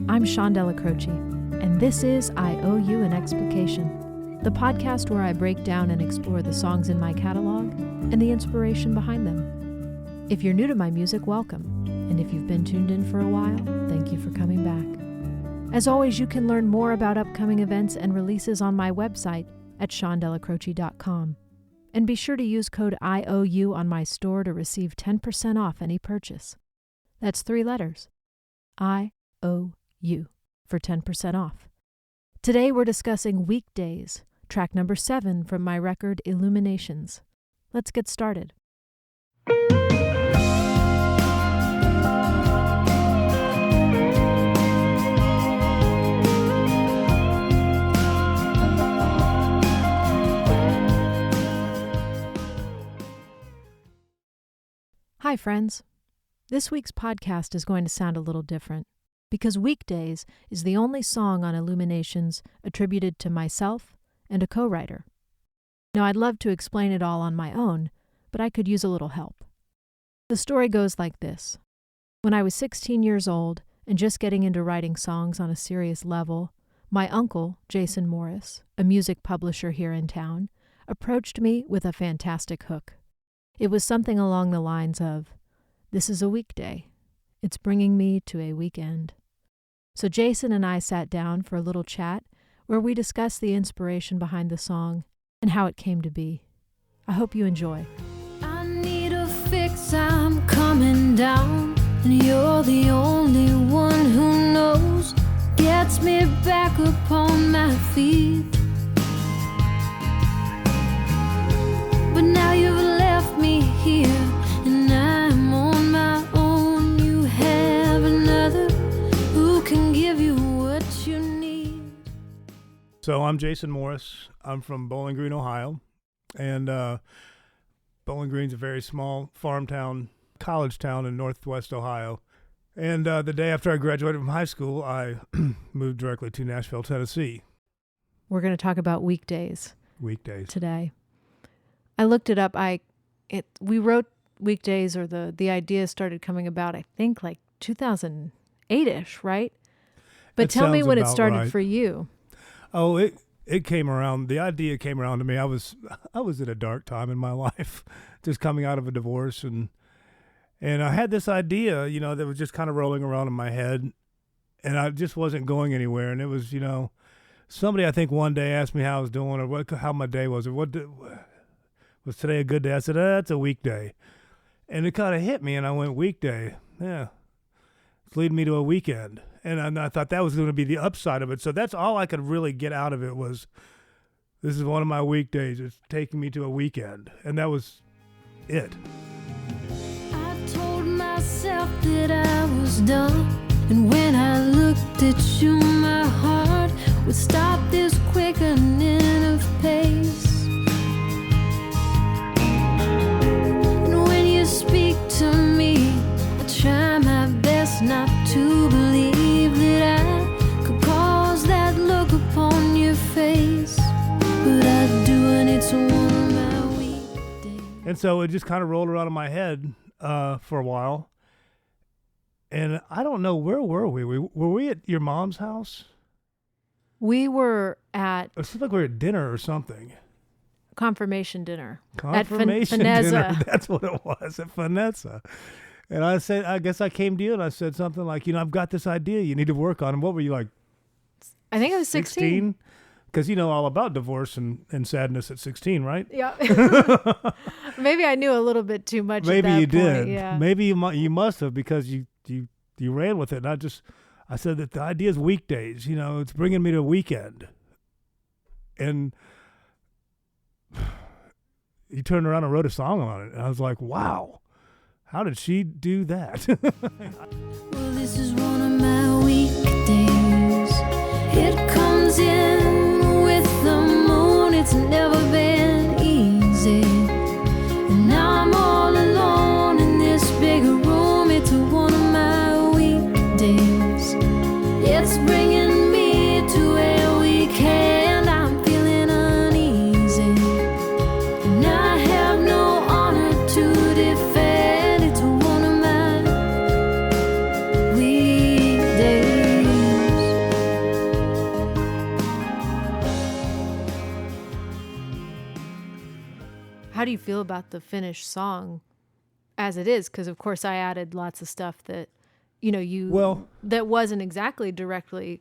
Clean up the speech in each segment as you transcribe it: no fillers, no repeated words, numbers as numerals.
I'm Sean Della Croce, and this is I Owe You an Explication, the podcast where I break down and explore the songs in my catalog and the inspiration behind them. If you're new to my music, welcome, and if you've been tuned in for a while, thank you for coming back. As always, you can learn more about upcoming events and releases on my website at SeanDellaCroce.com. And be sure to use code IOU on my store to receive 10% off any purchase. That's 3 letters. IOU for 10% off. Today we're discussing Weekdays, track number 7 from my record Illuminations. Let's get started. Hi, friends. This week's podcast is going to sound a little different because Weekdays is the only song on Illuminations attributed to myself and a co-writer. Now, I'd love to explain it all on my own, but I could use a little help. The story goes like this. When I was 16 years old and just getting into writing songs on a serious level, my uncle, Jason Morris, a music publisher here in town, approached me with a fantastic hook. It was something along the lines of, "This is a weekday. It's bringing me to a weekend." So Jason and I sat down for a little chat where we discussed the inspiration behind the song and how it came to be. I hope you enjoy. I need a fix, I'm coming down, and you're the only one who knows, gets me back upon my feet. But now you've left me here, and I'm on my own. You have another who can give you what you need. So I'm Jason Morris. I'm from Bowling Green, Ohio. And Bowling Green's a very small farm town, college town in northwest Ohio. And the day after I graduated from high school, I moved directly to Nashville, Tennessee. We're going to talk about Weekdays Weekdays. today. I looked it up. We wrote Weekdays, or the idea started coming about, I think, like 2008-ish, right? But tell me when it started right. for you. Oh, it came around. The idea came around to me. I was at a dark time in my life, just coming out of a divorce, and I had this idea, that was just kind of rolling around in my head, and I just wasn't going anywhere. And it was, somebody I think one day asked me how I was doing, or how my day was, or was today a good day? I said, it's a weekday. And it kind of hit me, and I went, weekday? Yeah. It's leading me to a weekend. And I thought that was going to be the upside of it. So that's all I could really get out of it was, this is one of my weekdays. It's taking me to a weekend. And that was it. I told myself that I was done, and when I looked at you, my heart would stop this quickening of pace. Speak to me, I try my best not to believe that I could cause that look upon your face, but I do, and it's one of my weekdays. And so it just kind of rolled around in my head for a while, and I don't know, where were we? Were we at your mom's house? We were at... It seemed like we were at dinner or something. Confirmation dinner. Confirmation dinner. That's what it was, at Vanessa. And I said, I guess I came to you and I said something like, I've got this idea you need to work on. And what were you, like? I think I was 16. Because you know all about divorce and sadness at 16, right? Yeah. Maybe I knew a little bit too much. Maybe at that you point. did. Yeah. Maybe you must have, because you ran with it. And I said that the idea is weekdays. It's bringing me to a weekend. And he turned around and wrote a song on it. And I was like, wow, how did she do that? Well, this is one of my weekdays. It comes in with the moon. It's never been easy. And now I'm all alone in this big room. It's one of my weekdays. It's bringing me to a weekend. I'm feeling uneasy, and I have no honor to defend. It's one of my weekdays. do you feel about the finished song as it is? Because of course I added lots of stuff that, that wasn't exactly directly,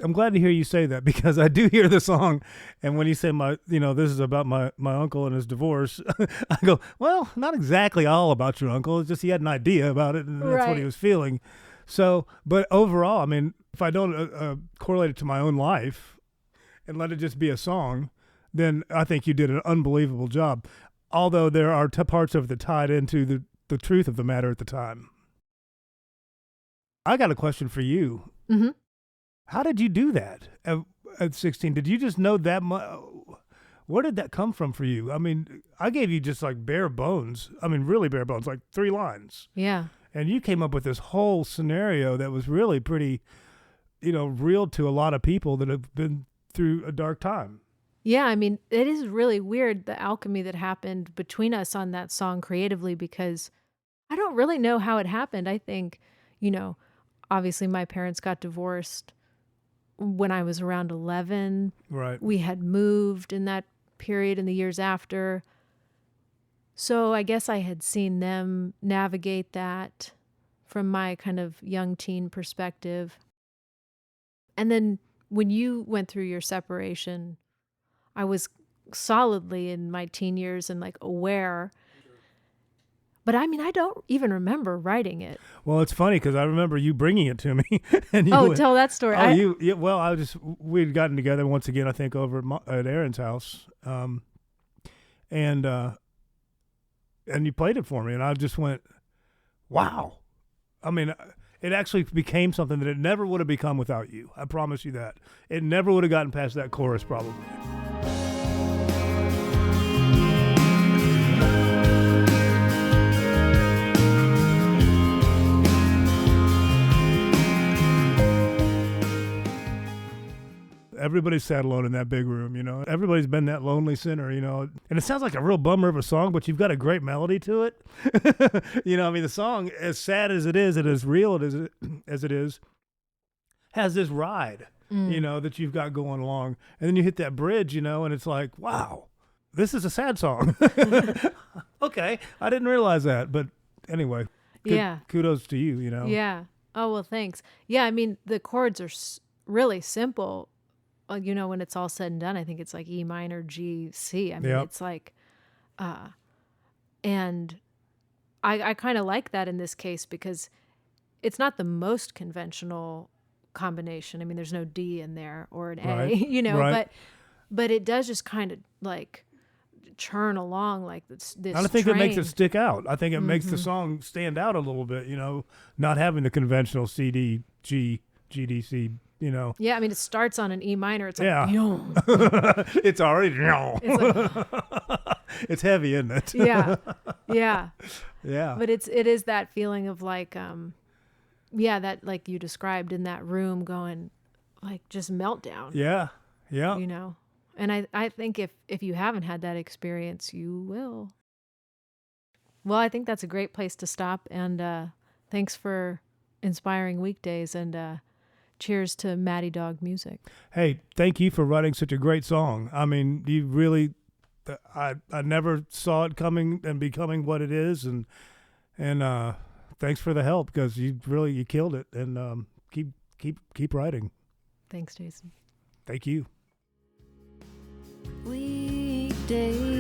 I'm glad to hear you say that, because I do hear the song, and when you say this is about my uncle and his divorce, I go, well, not exactly all about your uncle. It's just he had an idea about it, and that's what he was feeling. So, but overall, I mean, if I don't correlate it to my own life and let it just be a song, then I think you did an unbelievable job. Although there are parts of it that tied into the truth of the matter at the time. I got a question for you. Mm-hmm. How did you do that at 16? Did you just know that much? Where did that come from for you? I mean, I gave you just like bare bones. I mean, really bare bones, like 3 lines. Yeah. And you came up with this whole scenario that was really pretty, real to a lot of people that have been through a dark time. Yeah, I mean, it is really weird, the alchemy that happened between us on that song creatively, because I don't really know how it happened. I think, obviously my parents got divorced when I was around 11. Right. We had moved in that period in the years after. So I guess I had seen them navigate that from my kind of young teen perspective. And then when you went through your separation, I was solidly in my teen years and like aware. But I mean, I don't even remember writing it. Well, it's funny because I remember you bringing it to me. And Tell that story. We'd gotten together once again, I think, over at Aaron's house. And you played it for me, and I just went, wow. I mean, it actually became something that it never would have become without you. I promise you that. It never would have gotten past that chorus, probably. Everybody's sat alone in that big room, Everybody's been that lonely sinner, And it sounds like a real bummer of a song, but you've got a great melody to it. I mean, the song, as sad as it is, and as real as it is, has this ride, that you've got going along. And then you hit that bridge, and it's like, wow, this is a sad song. Okay, I didn't realize that. But anyway, kudos to you, Yeah. Oh, well, thanks. Yeah, I mean, the chords are really simple. When it's all said and done, I think it's like E minor, G, C. I mean, It's like, and I kind of like that in this case because it's not the most conventional combination. I mean, there's no D in there or an A, right. but it does just kind of like churn along like this. I don't think it makes it stick out. I think it makes the song stand out a little bit, not having the conventional C, D, G, G, D, C. Yeah, I mean, it starts on an E minor. It's like, it's already, it's like, it's heavy, isn't it? Yeah. But it is that feeling of like, that like you described in that room going like just meltdown. Yeah. And I think if you haven't had that experience, you will. Well, I think that's a great place to stop. And thanks for inspiring weekdays and cheers to Matty Dog Music. Hey, thank you for writing such a great song. I mean, you really, I never saw it coming and becoming what it is, and thanks for the help because you killed it, and keep writing. Thanks, Jason. Thank you. Weekdays.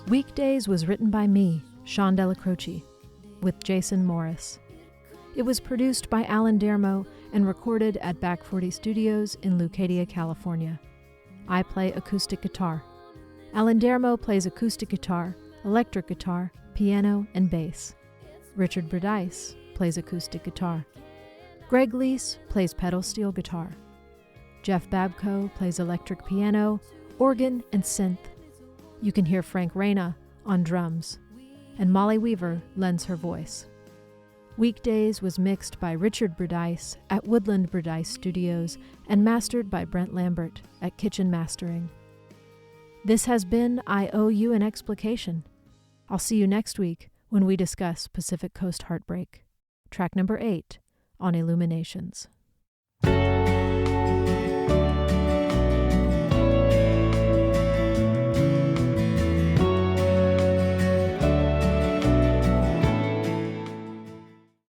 Weekdays was written by me, Sean Della Croce, with Jason Morris. It was produced by Alan Deremo and recorded at Back 40 Studios in Leucadia, California. I play acoustic guitar. Alan Deremo plays acoustic guitar, electric guitar, piano, and bass. Richard Bredice plays acoustic guitar. Greg Leese plays pedal steel guitar. Jeff Babco plays electric piano, organ, and synth. You can hear Frank Reyna on drums, and Molly Weaver lends her voice. Weekdays was mixed by Richard Bredice at Woodland Bredice Studios and mastered by Brent Lambert at Kitchen Mastering. This has been I Owe You an Explication. I'll see you next week when we discuss Pacific Coast Heartbreak, track number 8 on Illuminations.